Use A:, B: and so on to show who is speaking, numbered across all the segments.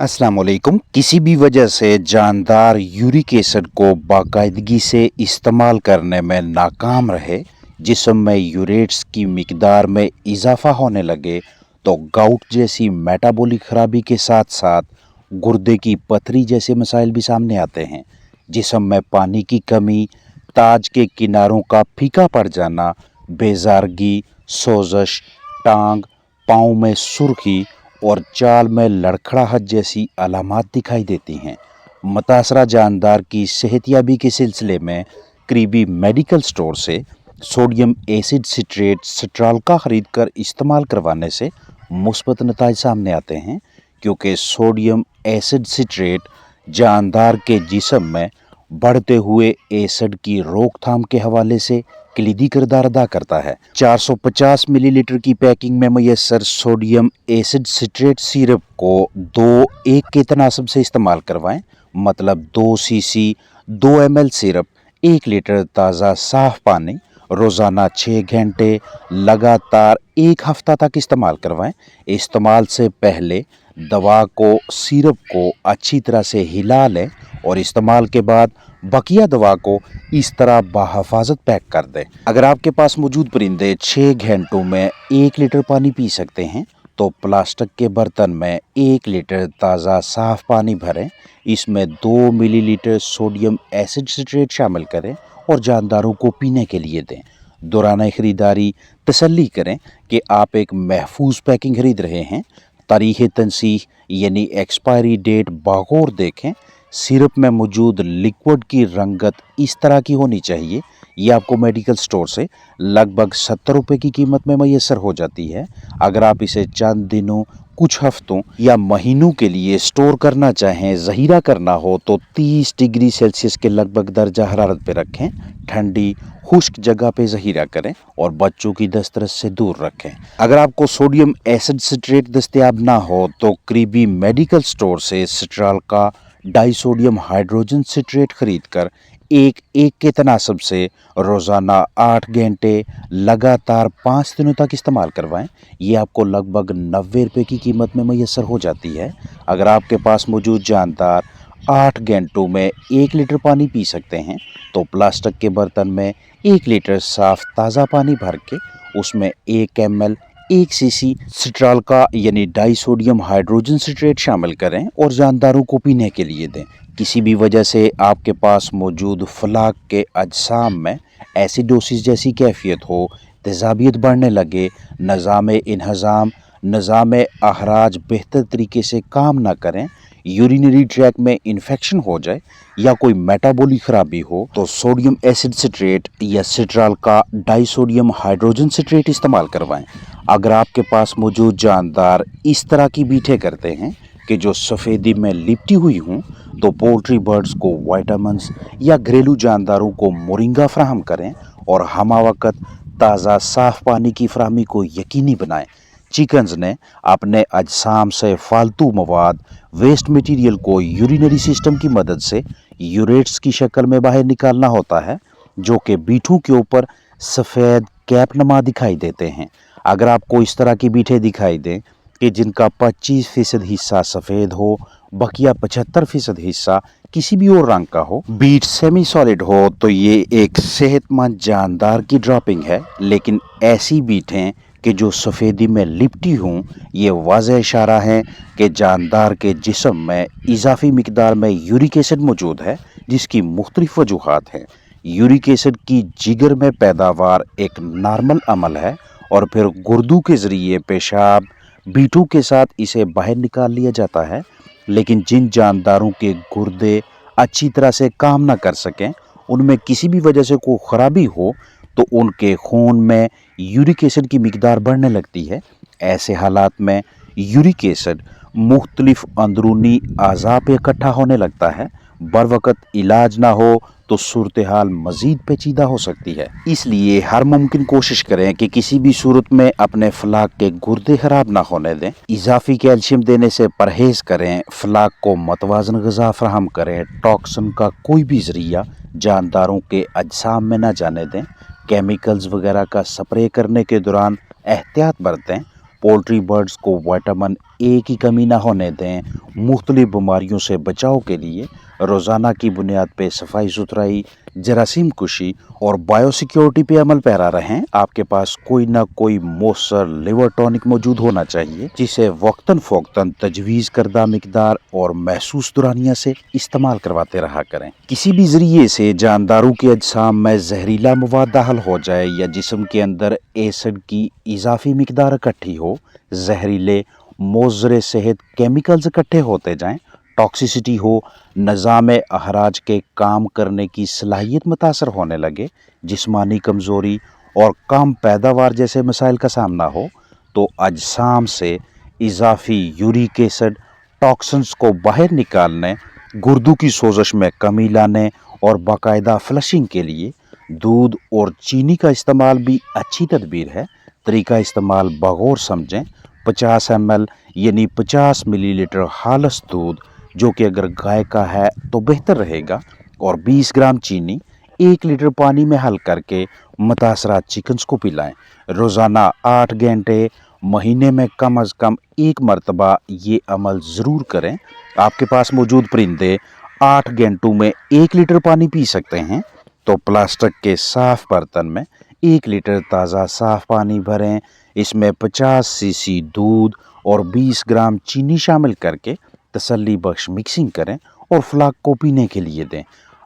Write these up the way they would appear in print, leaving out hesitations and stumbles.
A: अस्सलाम वालेकुम। किसी भी वजह से जानदार यूरिक एसिड को बाकायदगी से इस्तेमाल करने में नाकाम रहे, जिस्म में यूरेट्स की मिकदार में इजाफा होने लगे, तो गाउट जैसी मेटाबॉलिक खराबी के साथ साथ गुर्दे की पथरी जैसे मसाइल भी सामने आते हैं। जिस्म में पानी की कमी, ताज के किनारों का फीका पड़ जाना, बेजारगी, सोजश, टांग, पाँव में सुर्खी और चाल में लड़खड़ाहट जैसी अलामात दिखाई देती हैं। मुतासरा जानदार की सेहतियाबी के सिलसिले में करीबी मेडिकल स्टोर से सोडियम एसिड सिट्रेट स्ट्रालका खरीद कर इस्तेमाल करवाने से मुस्बत नताइज सामने आते हैं, क्योंकि सोडियम एसिड सिट्रेट जानदार के जिस्म में बढ़ते हुए एसिड की रोकथाम के हवाले से कलीदी किरदार अदा करता है। 450 मिलीलीटर की पैकिंग में मैसर सोडियम एसिड सिट्रेट सिरप को 2:1 के तनासब से इस्तेमाल करवाएं। मतलब 2 सीसी 2 ml सिरप 1 लीटर ताज़ा साफ पानी रोज़ाना 6 घंटे लगातार 1 हफ्ता तक इस्तेमाल करवाएं। इस्तेमाल से पहले दवा को सिरप को अच्छी तरह से हिला लें और इस्तेमाल के बाद बकिया दवा को इस तरह बाहिफाजत पैक कर दें। अगर आपके पास मौजूद परिंदे 6 घंटों में 1 लीटर पानी पी सकते हैं, तो प्लास्टिक के बर्तन में 1 लीटर ताज़ा साफ पानी भरें। इसमें 2 मिलीलीटर सोडियम एसिड सिट्रेट शामिल करें और जानदारों को पीने के लिए दें। दौरान ख़रीदारी तसल्ली करें कि आप एक महफूज पैकिंग खरीद रहे हैं। तारीख़ तनसीह यानी एक्सपायरी डेट बागौर देखें। सिरप में मौजूद लिक्विड की रंगत इस तरह की होनी चाहिए। ये आपको मेडिकल स्टोर से लगभग 70 रुपये की कीमत में मैसर हो जाती है। अगर आप इसे चंद दिनों, कुछ हफ्तों या महीनों के लिए स्टोर करना चाहें, ज़हीरा करना हो, तो 30 डिग्री सेल्सियस के लगभग दर्जा हरारत पे रखें। ठंडी खुश्क जगह पे ज़हीरा करें और बच्चों की दस्तरस से दूर रखें। अगर आपको सोडियम एसिड सिट्रेट दस्तयाब ना हो, तो करीबी मेडिकल स्टोर से स्ट्रालका डाइसोडियम हाइड्रोजन सिट्रेट खरीद कर 1:1 के तनासब से रोज़ाना 8 घंटे लगातार 5 दिनों तक इस्तेमाल करवाएं। ये आपको लगभग 90 रुपये की कीमत में मैसर हो जाती है। अगर आपके पास मौजूद जानदार 8 घंटों में 1 लीटर पानी पी सकते हैं, तो प्लास्टिक के बर्तन में 1 लीटर साफ ताज़ा पानी भर के उसमें 1 ml 1 सीसी स्ट्रालका यानी डाइसोडियम हाइड्रोजन सिट्रेट शामिल करें और जानदारों को पीने के लिए दें। किसी भी वजह से आपके पास मौजूद फलाक के अजसाम में एसिडोसिस जैसी कैफियत हो, तेज़ाबियत बढ़ने लगे, निज़ाम इन्हज़ाम, निज़ाम अहराज बेहतर तरीके से काम ना करें, यूरिनरी ट्रैक में इन्फेक्शन हो जाए या कोई मेटाबॉलिक खराबी हो, तो सोडियम एसिड सिट्रेट या स्ट्रालका डाइसोडियम हाइड्रोजन सिट्रेट इस्तेमाल करवाएं। अगर आपके पास मौजूद जानदार इस तरह की बीठे करते हैं कि जो सफ़ेदी में लिपटी हुई हों, तो पोल्ट्री बर्ड्स को वाइटामिन्स या घरेलू जानदारों को मोरिंगा फराहम करें और हमा वक्त ताज़ा साफ पानी की फराहमी को यकीनी बनाएं। चिकन्स ने अपने अजसाम से फालतू मवाद वेस्ट मटेरियल को यूरिनरी सिस्टम की मदद से यूरेट्स की शक्ल में बाहर निकालना होता है, जो कि बीठों के ऊपर सफ़ेद कैप नमा दिखाई देते हैं। अगर आपको इस तरह की बीठे दिखाई दें कि जिनका 25% हिस्सा सफ़ेद हो, बकिया 75% हिस्सा किसी भी और रंग का हो, बीट सेमी सॉलिड हो, तो ये एक सेहतमंद जानदार की ड्रॉपिंग है। लेकिन ऐसी बीटें कि जो सफ़ेदी में लिपटी हों, ये वाज़ेह इशारा है कि जानदार के जिस्म में इजाफी मिकदार में यूरिक एसिड मौजूद है, जिसकी मुख्तलिफ वजूहात हैं। यूरिक एसिड की जिगर में पैदावार एक नॉर्मल अमल है और फिर गुर्दों के ज़रिए पेशाब बीटों के साथ इसे बाहर निकाल लिया जाता है। लेकिन जिन जानदारों के गुर्दे अच्छी तरह से काम ना कर सकें, उनमें किसी भी वजह से कोई ख़राबी हो, तो उनके खून में यूरिक एसिड की मिकदार बढ़ने लगती है। ऐसे हालात में यूरिक एसिड मुख्तलिफ अंदरूनी अज़ा पे इकट्ठा होने लगता है। बर वक़्त इलाज ना हो तो सूरत हाल मज़ीद पेचीदा हो सकती है। इसलिए हर मुमकिन कोशिश करें कि किसी भी सूरत में अपने फलाक के गुर्दे ख़राब ना होने दें। इजाफी कैल्शियम देने से परहेज़ करें। फलाक को मतवाज़न ग़िज़ा फराहम करें। टॉक्सिन का कोई भी ज़रिया जानदारों के अजसाम में ना जाने दें। केमिकल्स वगैरह का स्प्रे करने के दौरान एहतियात बरतें। पोल्ट्री बर्ड्स को विटामिन ए की कमी ना होने दें। मुख्तलिफ बीमारियों से बचाव के लिए रोज़ाना की बुनियाद पे सफाई सुथराई, जरासीम कुशी और बायोसिक्योरिटी पे अमल पैरा रहें। आपके पास कोई ना कोई मौसर लिवर टॉनिक मौजूद होना चाहिए, जिसे वक्तन फ़ौक्तन तजवीज़ करदा मिकदार और महसूस दुरानिया से इस्तेमाल करवाते रहा करें। किसी भी ज़रिए से जानदारों के अजसाम में जहरीला मवाद दाखिल हो जाए या जिस्म के अंदर एसिड की इजाफी मिकदार इकट्ठी हो, जहरीले मोज़रे सेहत केमिकल्स इकट्ठे होते जाएं, टॉक्सिसिटी हो, निज़ाम अहराज के काम करने की सलाहियत मुतासर होने लगे, जिस्मानी कमज़ोरी और कम पैदावार जैसे मसाइल का सामना हो, तो अजसाम से इजाफी यूरिक एसिड टॉक्सिन्स को बाहर निकालने, गुर्दों की सोजश में कमी लाने और बाकायदा फ्लशिंग के लिए दूध और चीनी का इस्तेमाल भी अच्छी तदबीर है। तरीका इस्तेमाल बगौर समझें। 50 ml यानी 50 मिलीलीटर खालिस दूध, जो कि अगर गाय का है तो बेहतर रहेगा, और 20 ग्राम चीनी 1 लीटर पानी में हल करके मुतासरा चिकन्स को पिलाएं। रोज़ाना 8 घंटे, महीने में कम अज़ कम 1 मरतबा ये अमल ज़रूर करें। आपके पास मौजूद परिंदे 8 घंटों में 1 लीटर पानी पी सकते हैं, तो प्लास्टिक के साफ़ बर्तन में 1 लीटर ताज़ा साफ़ पानी भरें। इसमें 50 सीसी दूध और 20 ग्राम चीनी शामिल करके तसल्ली बख्श मिक्सिंग करें और फ्लाक को पीने के लिए दें।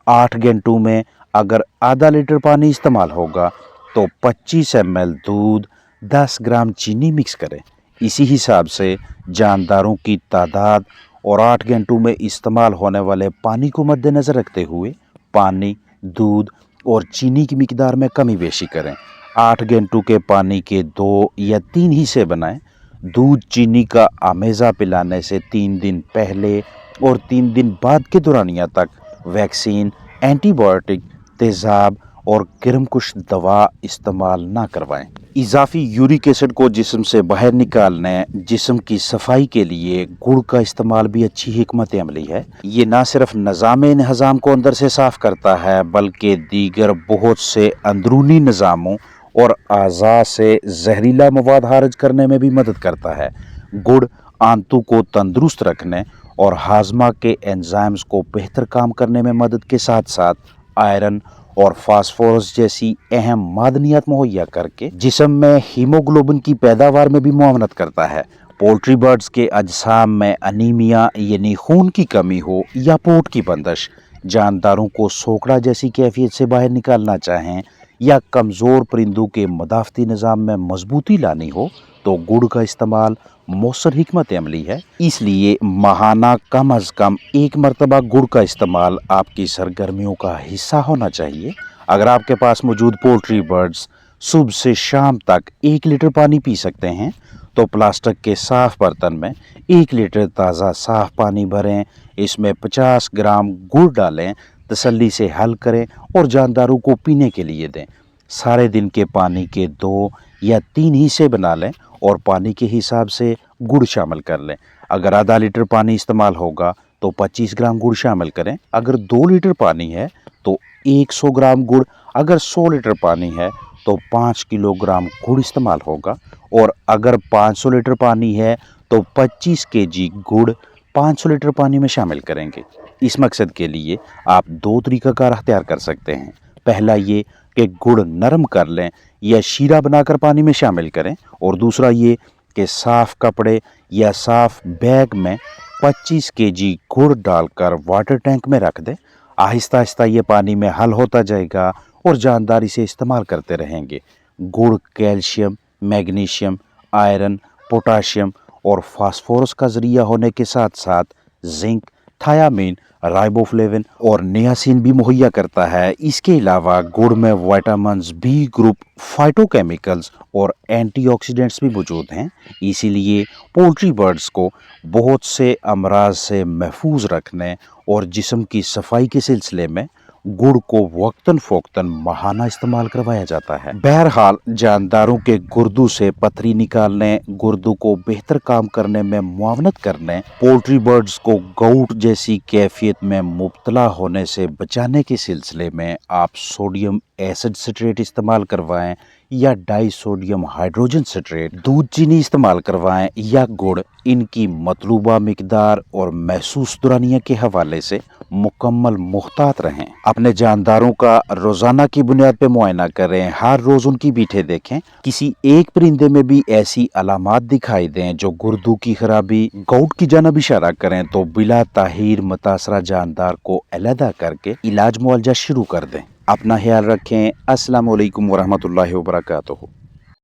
A: 8 घंटों में अगर आधा लीटर पानी इस्तेमाल होगा तो 25 ml दूध, 10 ग्राम चीनी मिक्स करें। इसी हिसाब से जानदारों की तादाद और 8 घंटों में इस्तेमाल होने वाले पानी को मद्देनज़र रखते हुए पानी, दूध और चीनी की मिकदार में कमी बेशी करें। 8 घंटों के पानी के 2 या 3 हिस्से बनाएं। दूध चीनी का आमेज़ा पिलाने से 3 दिन पहले और 3 दिन बाद के दौरानिया तक वैक्सीन, एंटीबायोटिक, तेज़ाब और किरमकुश दवा इस्तेमाल ना करवाएं। इजाफी यूरिक एसिड को जिस्म से बाहर निकालने, जिस्म की सफाई के लिए गुड़ का इस्तेमाल भी अच्छी हिकमत अमली है। ये ना सिर्फ निज़ाम हज़ाम को अंदर से साफ करता है, बल्कि दीगर बहुत से अंदरूनी निज़ामों और आज़ा से जहरीला मवाद खारिज करने में भी मदद करता है। गुड़ आंतों को तंदुरुस्त रखने और हाजमा के एंजाइम्स को बेहतर काम करने में मदद के साथ साथ आयरन और फास्फोरस जैसी अहम मादनियात मुहैया करके जिस्म में हीमोग्लोबिन की पैदावार में भी मुआवनत करता है। पोल्ट्री बर्ड्स के अजसाम में अनीमिया यानी खून की कमी हो या पोट की बंदिश, जानदारों को सोकड़ा जैसी कैफियत से बाहर निकालना चाहें या कमज़ोर परिंदों के मदाफ़ती निज़ाम में मजबूती लानी हो, तो गुड़ का इस्तेमाल मौसर हिकमत अमली है। इसलिए माहाना कम अज़ कम 1 मरतबा गुड़ का इस्तेमाल आपकी सरगर्मियों का हिस्सा होना चाहिए। अगर आपके पास मौजूद पोल्ट्री बर्ड्स सुबह से शाम तक 1 लीटर पानी पी सकते हैं, तो प्लास्टिक के साफ़ बर्तन में 1 लीटर ताज़ा साफ़ पानी भरें। इसमें 50 ग्राम गुड़ डालें, तसल्ली से हल करें और जानदारों को पीने के लिए दें। सारे दिन के पानी के 2 या 3 हिस्से बना लें और पानी के हिसाब से गुड़ शामिल कर लें। अगर आधा लीटर पानी इस्तेमाल होगा तो 25 ग्राम गुड़ शामिल करें। अगर 2 लीटर पानी है तो 100 ग्राम गुड़, अगर 100 लीटर पानी है तो 5 किलोग्राम गुड़ इस्तेमाल होगा, और अगर 500 लीटर पानी है तो 25 केजी गुड़ 500 लीटर पानी में शामिल करेंगे। इस मकसद के लिए आप 2 तरीक़ाकार अख्तियार कर सकते हैं। पहला ये कि गुड़ नरम कर लें या शीरा बनाकर पानी में शामिल करें, और दूसरा ये कि साफ़ कपड़े या साफ़ बैग में 25 केजी गुड़ डालकर वाटर टैंक में रख दें। आहिस्ता आहिस्ता ये पानी में हल होता जाएगा और जानदार इसे इस्तेमाल करते रहेंगे। गुड़ कैल्शियम, मैग्नीशियम, आयरन, पोटाशियम और फास्फोरस का ज़रिया होने के साथ साथ जिंक, थायामीन, राइबोफ्लेविन और नियासिन भी मुहैया करता है। इसके अलावा गुड़ में विटामिन्स, बी ग्रुप, फाइटोकेमिकल्स और एंटीऑक्सीडेंट्स भी मौजूद हैं। इसीलिए पोल्ट्री बर्ड्स को बहुत से अमराज से महफूज रखने और जिस्म की सफाई के सिलसिले में गुड़ को वक्तन फ़ौक्तन माहाना इस्तेमाल करवाया जाता है। बहरहाल जानदारों के गुर्दों से पथरी निकालने, गुर्दों को बेहतर काम करने में मुआवनत करने, पोल्ट्री बर्ड्स को गाउट जैसी कैफियत में मुब्तला होने से बचाने के सिलसिले में आप सोडियम एसिड सिट्रेट इस्तेमाल करवाएं یا ڈائی سوڈیم ہائیڈروجن سٹریٹ، دودھ چینی استعمال کروائیں یا گڑ، ان کی مطلوبہ مقدار اور محسوس دورانیہ کے حوالے سے مکمل محتاط رہیں۔ اپنے جانداروں کا روزانہ کی بنیاد پہ معائنہ کریں، ہر روز ان کی بیٹھے دیکھیں۔ کسی ایک پرندے میں بھی ایسی علامات دکھائی دیں جو گردوں کی خرابی، گاؤٹ کی جانب اشارہ کریں تو بلا تاخیر متاثرہ جاندار کو علیحدہ کر کے علاج معالجہ شروع کر دیں۔ اپنا خیال رکھیں۔ السلام علیکم ورحمۃ اللہ وبرکاتہ۔